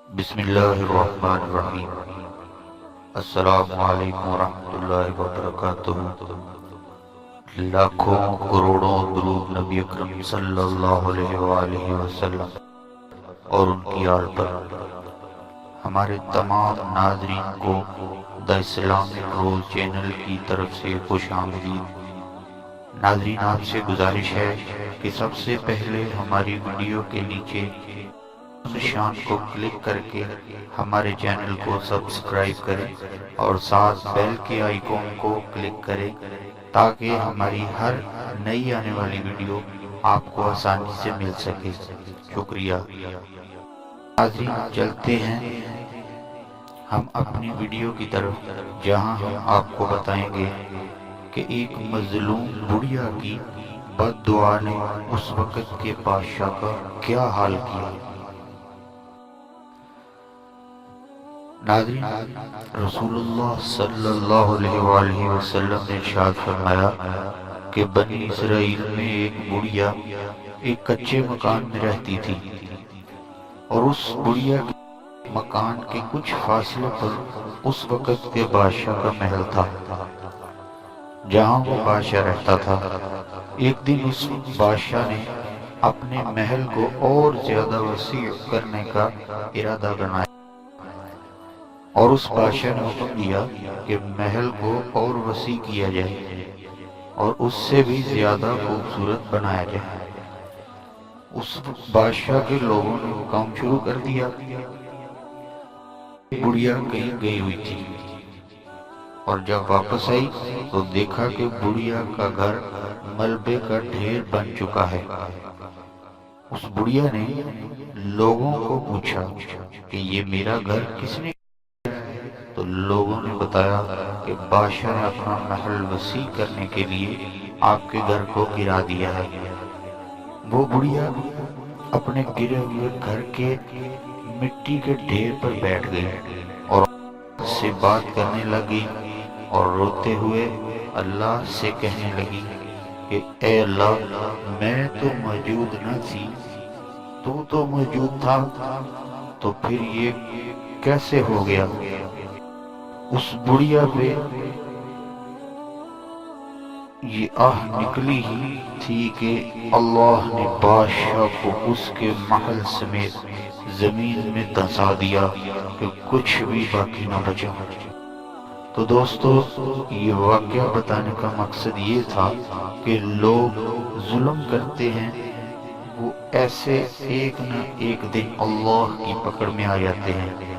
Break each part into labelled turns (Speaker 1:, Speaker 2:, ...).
Speaker 1: بسم اللہ الرحمن الرحیم۔ السلام علیکم ورحمۃ اللہ وبرکاتہ۔ لاکھوں کروڑوں درود نبی اکرم صلی اللہ علیہ وآلہ وسلم اور ان کی آل پر۔ ہمارے تمام ناظرین کو دا اسلامک رول چینل کی طرف سے خوش آمدید۔ ناظرین، آپ سے گزارش ہے کہ سب سے پہلے ہماری ویڈیو کے نیچے نشان کو کلک کر کے ہمارے چینل کو سبسکرائب کریں اور ساتھ بیل کے آئیکن کو کلک کریں تاکہ ہماری ہر نئی آنے والی ویڈیو آپ کو آسانی سے مل سکے۔ شکریہ۔ ناظرین، چلتے ہیں ہم اپنی ویڈیو کی طرف، جہاں ہم آپ کو بتائیں گے کہ ایک مظلوم بڑھیا کی بد دعا نے اس وقت کے بادشاہ کا کیا حال کیا۔ ناظرین، رسول اللہ صلی اللہ علیہ وآلہ وسلم نے ارشاد فرمایا کہ بنی اسرائیل میں ایک بڑھیا ایک کچے مکان میں رہتی تھی، اور اس بڑھیا کے مکان کے کچھ فاصلے پر اس وقت کے بادشاہ کا محل تھا جہاں وہ بادشاہ رہتا تھا۔ ایک دن اس بادشاہ نے اپنے محل کو اور زیادہ وسیع کرنے کا ارادہ بنایا، اور اس بادشاہ نے حکم دیا کہ محل کو اور وسیع کیا جائے اور اس سے بھی زیادہ خوبصورت بنایا جائے۔ اس بادشاہ کے لوگوں نے کام شروع کر دیا۔ بڑھیا کہیں گئی ہوئی تھی، اور جب واپس آئی تو دیکھا کہ بڑھیا کا گھر ملبے کا ڈھیر بن چکا ہے۔ اس بڑھیا نے لوگوں کو پوچھا کہ یہ میرا گھر کس نے؟ تو لوگوں نے بتایا کہ بادشاہ نے اپنا محل وسیع کرنے کے لیے آپ کے گھر کو گرا دیا ہے۔ وہ بڑھیا اپنے گرے ہوئے گھر کے مٹی کے ڈھیر پر بیٹھ گئی اور اس سے بات کرنے لگی، اور روتے ہوئے اللہ سے کہنے لگی کہ اے اللہ، میں تو موجود نہ تھی، تو موجود تھا، تو پھر یہ کیسے ہو گیا؟ اس بڑھیا پہ یہ آہ نکلی ہی تھی کہ اللہ نے بادشاہ کو اس کے محل سمیت زمین میں دھنسا دیا کہ کچھ بھی باقی نہ بچا۔ تو دوستو، یہ واقعہ بتانے کا مقصد یہ تھا کہ لوگ ظلم کرتے ہیں، وہ ایسے ایک نہ ایک دن اللہ کی پکڑ میں آ جاتے ہیں۔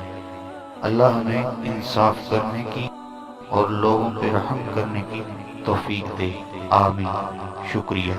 Speaker 1: اللہ ہمیں انصاف کرنے کی اور لوگوں پہ رحم کرنے کی توفیق دے، آمین۔ شکریہ۔